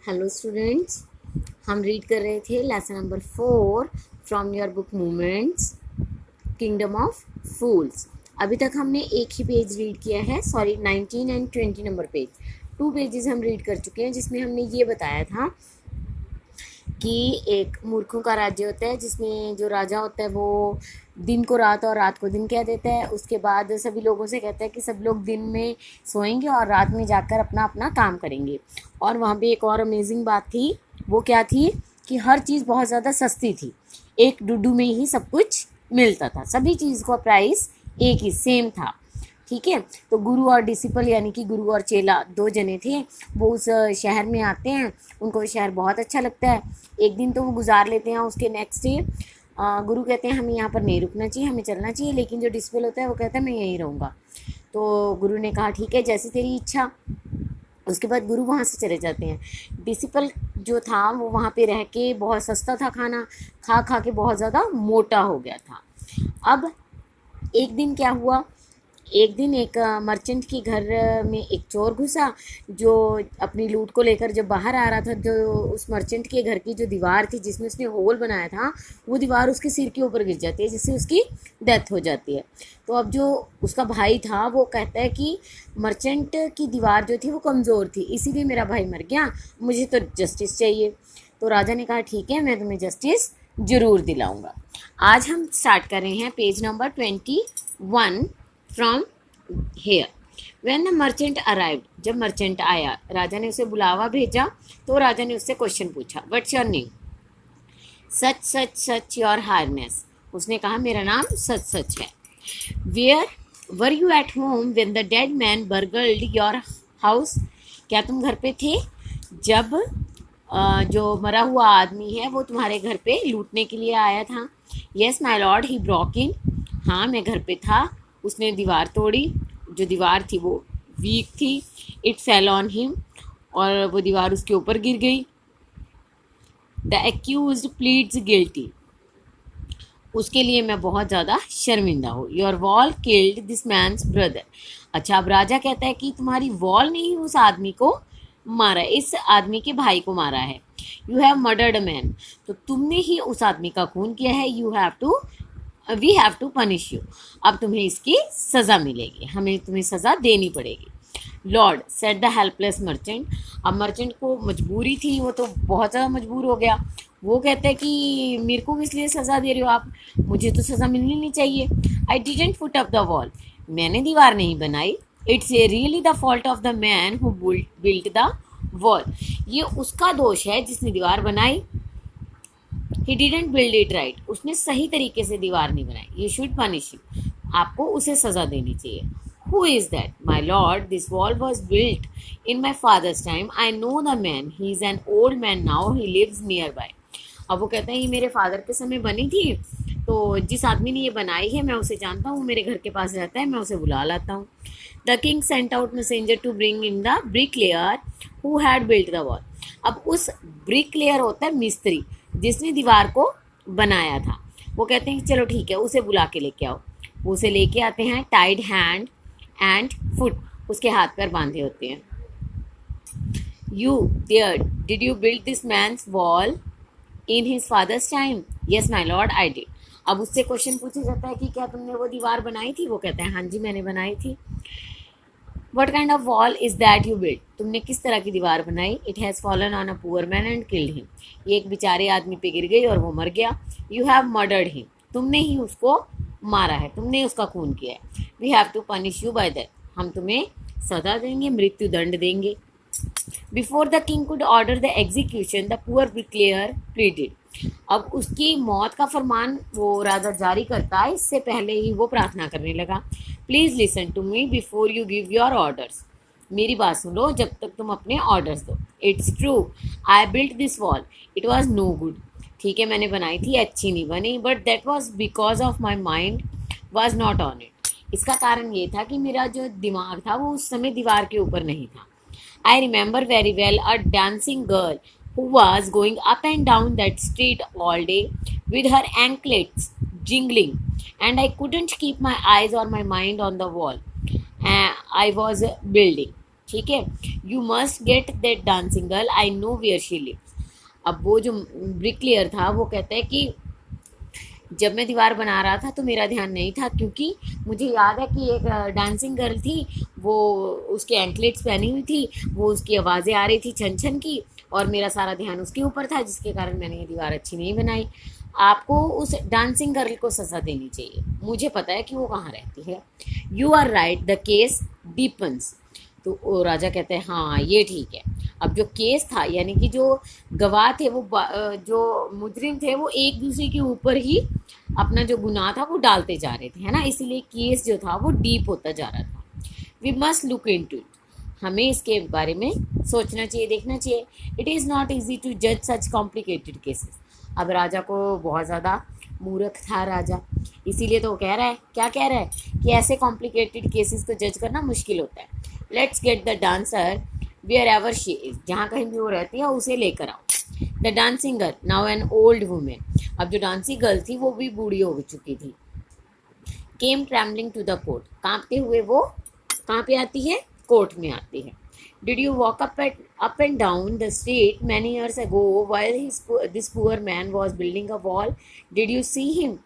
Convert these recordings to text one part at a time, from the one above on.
Hello students, हम read कर रहे थे lesson number 4 from your book movements kingdom of fools. अभी तक हमने एक ही पेज रीड किया है, 19 एंड 20 नंबर पेज। 2 पेजेस हम रीड कर चुके हैं जिसमें हमने ये बताया था कि एक मूर्खों का राज्य होता है जिसमें जो राजा होता है वो दिन को रात और रात को दिन कह देता है। उसके बाद सभी लोगों से कहता है कि सब लोग दिन में सोएंगे और रात में जाकर अपना अपना काम करेंगे। और वहाँ पे एक और अमेजिंग बात थी, वो क्या थी कि हर चीज़ बहुत ज़्यादा सस्ती थी। एक डुडू में ही सब कुछ मिलता था, सभी चीज़ का प्राइस एक ही सेम था। ठीक है, तो गुरु और डिसिपल यानी कि गुरु और चेला 2 जने थे। वो उस शहर में आते हैं, उनको वो शहर बहुत अच्छा लगता है। एक दिन तो वो गुजार लेते हैं, उसके नेक्स्ट डे गुरु कहते हैं हमें यहाँ पर नहीं रुकना चाहिए, हमें चलना चाहिए। लेकिन जो डिसिपल होता है वो कहता है मैं यहीं रहूँगा। तो गुरु ने कहा ठीक है, जैसी तेरी इच्छा। उसके बाद गुरु वहाँ से चले जाते हैं। डिसिपल जो था वो वहाँ पे रह के बहुत सस्ता था खाना, खा खा के बहुत ज़्यादा मोटा हो गया था। अब एक दिन क्या हुआ, एक दिन एक मर्चेंट के घर में एक चोर घुसा जो अपनी लूट को लेकर जब बाहर आ रहा था। जो उस मर्चेंट के घर की जो दीवार थी जिसमें उसने होल बनाया था, वो दीवार उसके सिर के ऊपर गिर जाती है जिससे उसकी डेथ हो जाती है। तो अब जो उसका भाई था वो कहता है कि मर्चेंट की दीवार जो थी वो कमज़ोर थी, इसीलिए मेरा भाई मर गया, मुझे तो जस्टिस चाहिए। तो राजा ने कहा ठीक है, मैं तुम्हें जस्टिस ज़रूर दिलाऊंगा। आज हम स्टार्ट कर रहे हैं page number 21 from here. When the merchant arrived, जब मर्चेंट आया, राजा ने उसे बुलावा भेजा। तो राजा ने उससे क्वेश्चन पूछा, what's your name? Such such such your highness. उसने कहा मेरा नाम सच सच है। Where were you at home when the dead man burgled your house? क्या तुम घर पे थे जब जो मरा हुआ आदमी है वो तुम्हारे घर पे लूटने के लिए आया था? Yes my Lord, he broke in. हाँ, मैं घर पे था, उसने दीवार तोड़ी। जो दीवार थी वो वीक थी। इट फेल ऑन हिम, और वो दीवार उसके ऊपर गिर गई। द एक्यूज्ड प्लीड्स गिल्टी, उसके लिए मैं बहुत ज़्यादा शर्मिंदा हूँ। Your wall killed this man's brother. अच्छा, अब राजा कहता है कि तुम्हारी वॉल ने ही उस आदमी को मारा, इस आदमी के भाई को मारा है। You have murdered a man, तो तुमने ही उस आदमी का खून किया है। We have to punish you, अब तुम्हें इसकी सज़ा मिलेगी, हमें तुम्हें सज़ा देनी पड़ेगी। Lord said the helpless merchant, अब मर्चेंट को मजबूरी थी, वो तो बहुत ज़्यादा मजबूर हो गया। वो कहता है कि मेरे को किस लिए सज़ा दे रहे हो आप, मुझे तो सज़ा मिलनी नहीं चाहिए। I didn't put up the wall, मैंने दीवार नहीं बनाई। It's really the fault of the man who built the wall, ये उसका दोष है जिसने दीवार बनाई। He didn't build it right, उसने सही तरीके से दीवार नहीं बनाई। यू शुड पनिश हिम, आपको उसे सज़ा देनी चाहिए। Who is that? My lord, this wall was built in my father's time. I know the man. He is an old man now. He lives nearby. अब वो कहते हैं ये मेरे फादर के समय बनी थी, तो जिस आदमी ने ये बनाई है मैं उसे जानता हूँ, मेरे घर के पास रहता है, मैं उसे बुला लाता हूँ। The king sent out messenger to bring in the bricklayer who had built the wall. अब उस ब्रिकलेयर होता है मिस्त्री जिसने दीवार को बनाया था। वो कहते हैं कि चलो ठीक है, उसे बुला के लेके आओ। वो उसे लेके आते हैं, टाइड हैंड एंड फुट, उसके हाथ पैर बांधे होते हैं। You there, did you build this man's wall in his father's time? Yes my lord, I did. अब उससे क्वेश्चन पूछा जाता है कि क्या तुमने वो दीवार बनाई थी? वो कहता है हाँ जी मैंने बनाई थी। What kind of wall is that you build, तुमने किस तरह की दीवार बनाई? It has fallen on a poor man and killed him, ये एक बेचारे आदमी पे गिर गई और वो मर गया। यू हैव मर्डर्ड हिम, तुमने ही उसको मारा है, तुमने उसका खून किया है। We have to punish you by that, हम तुम्हें सजा देंगे, मृत्यु दंड देंगे। Before the king could order the execution the poor bricklayer pleaded, अब उसकी मौत का फरमान वो राजा जारी करता है, इससे पहले ही वो प्रार्थना करने लगा। Please listen to me before you give your orders, मेरी बात सुनो जब तक तुम अपने ऑर्डर्स दो। It's true I built this wall, it was no good, ठीक है मैंने बनाई थी, अच्छी नहीं बनी, but that was because of my mind was not on it, इसका कारण ये था कि मेरा जो दिमाग था वो उस समय दीवार के ऊपर नहीं था। I remember very well a dancing girl who was going up and down that street all day with her anklets jingling, and I couldn't keep my eyes or my mind on the wall I was building. ठीक है। You must get that dancing girl, I know where she lives. अब वो जो bricklayer था वो कहता है कि जब मैं दीवार बना रहा था तो मेरा ध्यान नहीं था, क्योंकि मुझे याद है कि एक डांसिंग गर्ल थी, वो उसके एंकलेट्स पहनी हुई थी, वो उसकी आवाज़ें आ रही थी छन छन की, और मेरा सारा ध्यान उसके ऊपर था, जिसके कारण मैंने ये दीवार अच्छी नहीं बनाई। आपको उस डांसिंग गर्ल को सज़ा देनी चाहिए, मुझे पता है कि वो कहाँ रहती है। You are right, the case depends. तो वो राजा कहते हैं हाँ ये ठीक है। अब जो केस था, यानी कि जो गवाह थे, वो जो मुजरिम थे, वो एक दूसरे के ऊपर ही अपना जो गुनाह था वो डालते जा रहे थे, है ना, इसीलिए केस जो था वो डीप होता जा रहा था। We must look into it, हमें इसके बारे में सोचना चाहिए, देखना चाहिए। It is not easy to जज सच कॉम्प्लिकेटेड केसेस। अब राजा को बहुत ज़्यादा मूर्ख था राजा, इसीलिए तो वो कह रहा है, क्या कह रहा है कि ऐसे कॉम्प्लिकेटेड केसेस को जज करना मुश्किल होता है। Let's get the dancer wherever she is, जहाँ कहीं भी वो रहती है उसे लेकर आओ। The dancing girl now an old woman, अब जो डांसिंग गर्ल थी वो भी बूढ़ी हो चुकी थी। केम ट्रैवलिंग टू द कोर्ट, कांपते हुए वो कहाँ पे आती है, कोर्ट में आती है। Did you walk up and down the street many years ago while this poor man was building a wall, did you see him.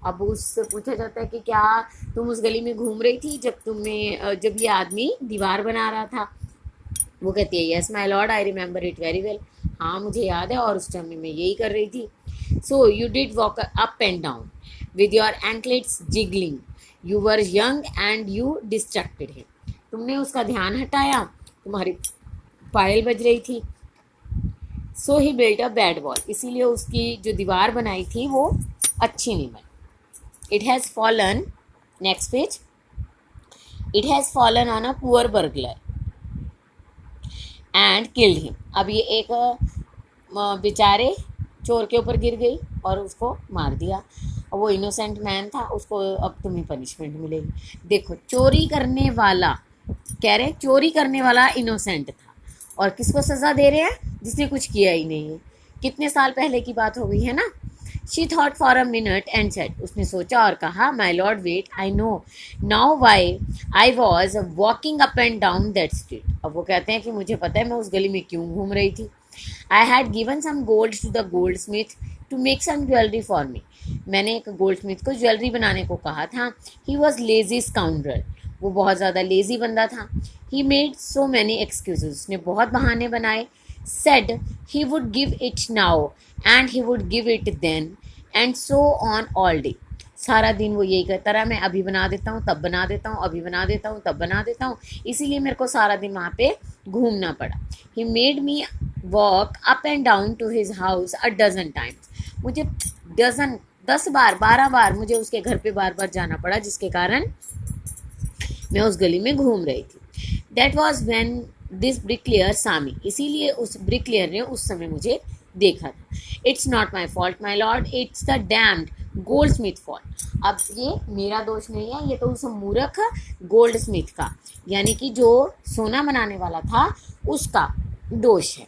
अब उससे पूछा जाता है कि क्या तुम उस गली में घूम रही थी जब ये आदमी दीवार बना रहा था। वो कहती है yes my lord, I remember it very well, हाँ मुझे याद है और उस टाइम में मैं यही कर रही थी। So you did walk up and down with your anklets jiggling, you were young and you distracted him, तुमने उसका ध्यान हटाया, तुम्हारी पायल बज रही थी। सो ही बिल्ट अ बैड वॉल, इसीलिए उसकी जो दीवार बनाई थी वो अच्छी नहीं बनी। It has fallen, next page, it has fallen on a poor burglar and killed him. अब ये एक बेचारे चोर के ऊपर गिर गई और उसको मार दिया। और वो इनोसेंट मैन था, उसको अब तुम्हें पनिशमेंट मिलेगी। देखो चोरी करने वाला, कह रहे चोरी करने वाला इनोसेंट था, और किसको सज़ा दे रहे हैं, जिसने कुछ किया ही नहीं है। कितने साल पहले की बात हो गई है ना। She thought for a minute and said, उसने सोचा और कहा, my lord wait, I know now why I was walking up and down that street. अब वो कहते हैं कि मुझे पता है मैं उस गली में क्यों घूम रही थी। I had given some gold to the goldsmith to make some jewellery for me, मैंने एक गोल्ड स्मिथ को ज्वेलरी बनाने को कहा था। ही वॉज लेजी स्काउंड्रल, वो बहुत ज़्यादा लेजी बंदा था। He made so many excuses, उसने बहुत बहाने बनाए। Said he would give it now and he would give it then and so on all day, सारा दिन वो यही कहता रहा, मैं अभी बना देता हूँ तब बना देता हूँ, अभी बना देता हूँ तब बना देता हूँ, इसीलिए मेरे को सारा दिन वहाँ पे घूमना पड़ा। He made me walk up and down to his house a dozen times, मुझे 10 बार 12 बार मुझे उसके घर पे बार बार जाना पड़ा, जिसके कारण मैं उस गली में घूम रही थी। That was when this bricklayer सामी, इसीलिए उस ब्रिकलेयर ने उस समय मुझे देखा था। It's not my fault my lord, it's the damned goldsmith fault. अब ये मेरा दोष नहीं है, ये तो उस मूर्ख गोल्ड स्मिथ का, यानी कि जो सोना बनाने वाला था उसका दोष है।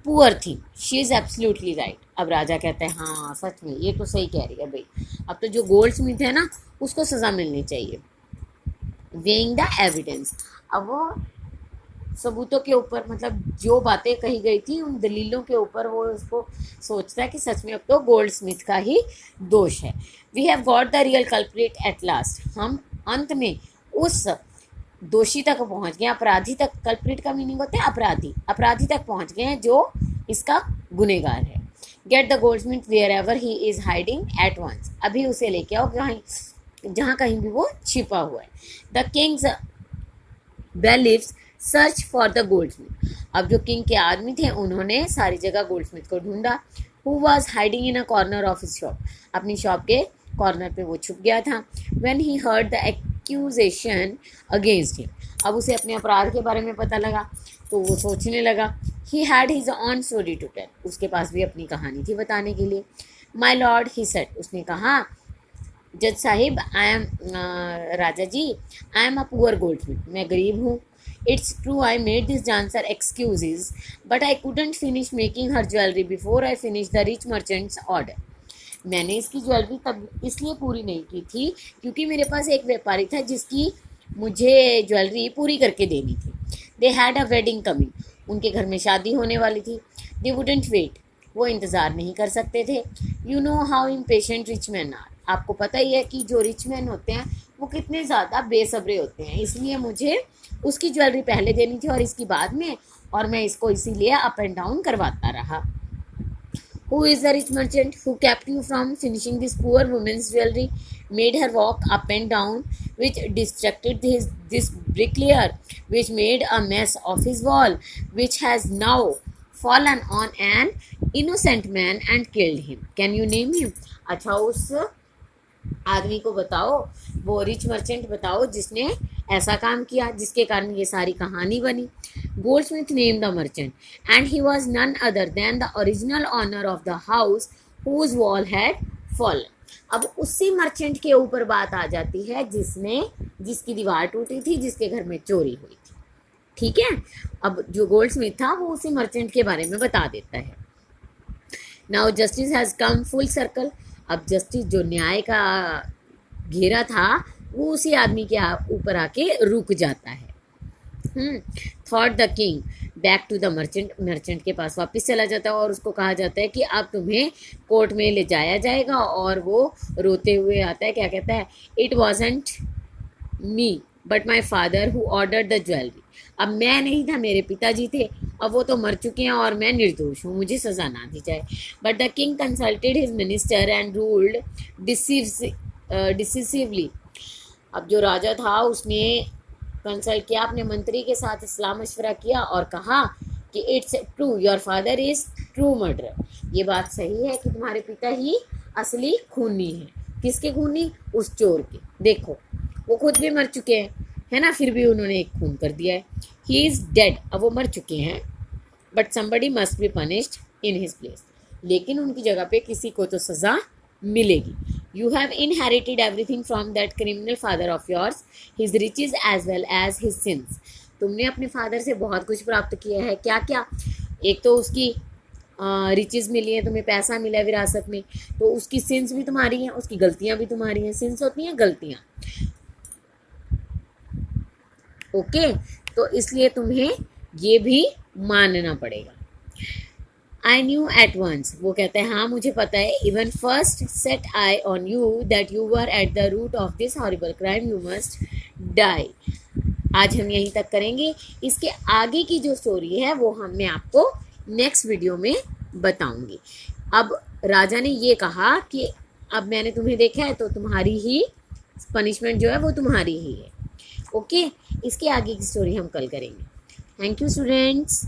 पुअर थी, शी इज़ एब्सोल्युटली राइट। अब राजा कहते हैं हाँ सच में ये तो सही कह रही है भाई, अब तो जो गोल्ड स्मिथ है ना उसको सज़ा मिलनी चाहिए। वेइंग द एविडेंस, अब वो सबूतों के ऊपर, मतलब जो बातें कही गई थी उन दलीलों के ऊपर वो उसको सोचता है कि सच में अब तो गोल्ड स्मिथ का ही दोष है। We have got the real culprit at last, हम अंत में उस दोषी तक पहुंच गए, अपराधी तक, कल्प्रिट का मीनिंग होता है अपराधी, अपराधी तक पहुंच गए हैं जो इसका गुनहगार है। Get the goldsmith wherever he is hiding at once, अभी उसे लेके आओ जहाँ कहीं भी वो छिपा हुआ है। The king's believes search for the goldsmith, अब जो किंग के आदमी थे उन्होंने सारी जगह गोल्ड स्मिथ को ढूंढा। Who was hiding in a corner of his shop, अपनी शॉप के कॉर्नर पे वो छुप गया था। When he heard the accusation against him, अब उसे अपने अपराध के बारे में पता लगा तो वो सोचने लगा। He had his own story to tell, उसके पास भी अपनी कहानी थी बताने के लिए। माई लॉर्ड ही सेड, उसने कहा जज साहिब, I am Raja ji, I am a poor goldsmith, मैं गरीब हूँ। It's true I made this dancer excuses but I couldn't finish making her jewellery before I finish the rich merchant's order, मैंने इसकी jewellery तब इसलिए पूरी नहीं की थी क्योंकि मेरे पास एक व्यापारी था जिसकी मुझे ज्वेलरी पूरी करके देनी थी। They had a wedding coming, उनके घर में शादी होने वाली थी। दे वुडेंट वेट, वो इंतज़ार नहीं कर सकते थे। You know how impatient rich man are, आपको पता ही है कि जो रिच मैन होते हैं वो कितने ज़्यादा बेसब्रे होते हैं, इसलिए मुझे उसकी ज्वेलरी पहले देनी थी और इसकी बाद में, और मैं इसको इसीलिए अप एंड डाउन करवाता रहा। Who is the rich merchant who kept you from finishing this poor woman's jewelry, made her walk up and down, which distracted this bricklayer, which made a mess of his wall, which has now fallen on an innocent man and killed him? Can you name him? अच्छा, उस आदमी को बताओ, वो rich merchant बताओ जिसने ऐसा काम किया जिसके कारण ये सारी कहानी बनी। Goldsmith name the merchant and he was none other than the original owner of the house whose wall had fallen. अब उसी मर्चेंट के ऊपर बात आ जाती है जिसकी दीवार टूटी थी, जिसके घर में चोरी हुई थी। ठीक है, अब जो गोल्डस्मिथ था वो उसी मर्चेंट के बारे में बता देता है। Now justice has come full circle, अब जस्टिस जो न्याय का घेरा था वो उसी आदमी के ऊपर आके रुक जाता है। Thought the king back to the merchant, merchant के पास वापस चला जाता है और उसको कहा जाता है कि अब तुम्हें कोर्ट में ले जाया जाएगा, और वो रोते हुए आता है, क्या कहता है, it wasn't me but my father who order the jewellery, अब मैं नहीं था, मेरे पिताजी थे, अब वो तो मर चुके हैं और मैं निर्दोष हूँ, मुझे सज़ा ना दी जाए। But the king consulted his minister and ruled decisively, अब जो राजा था उसने कंसल्ट किया, अपने मंत्री के साथ सलाह मशवरा किया और कहा कि it's true your father is true murderer, ये बात सही है कि तुम्हारे पिता ही असली खूनी है। किसके खूनी? उस चोर के। देखो वो खुद भी मर चुके हैं, है ना, फिर भी उन्होंने एक खून कर दिया है। ही इज़ डेड, अब वो मर चुके हैं, but somebody must be punished in his place, लेकिन उनकी जगह पे किसी को तो सज़ा मिलेगी। You have inherited everything from that criminal father of yours, his riches as well as his sins. तुमने अपने फादर से बहुत कुछ प्राप्त किया है। क्या क्या? एक तो उसकी रिचेस मिली है, तुम्हें पैसा मिला है विरासत में, तो उसकी सिंस भी तुम्हारी हैं, उसकी गलतियां भी तुम्हारी हैं। सिंस होती हैं गलतियां, ओके, तो इसलिए तुम्हें ये भी मानना पड़ेगा। आई न्यू एट वंस, वो कहते हैं हाँ मुझे पता है, even first set eye on you that you were at the root of this horrible crime, you must die. आज हम यहीं तक करेंगे, इसके आगे की जो स्टोरी है वो मैं आपको नेक्स्ट वीडियो में बताऊंगी। अब राजा ने ये कहा कि अब मैंने तुम्हें देखा है तो तुम्हारी ही पनिशमेंट जो है वो तुम्हारी ही है। ओके, इसके आगे की स्टोरी हम कल करेंगे। Thank you students.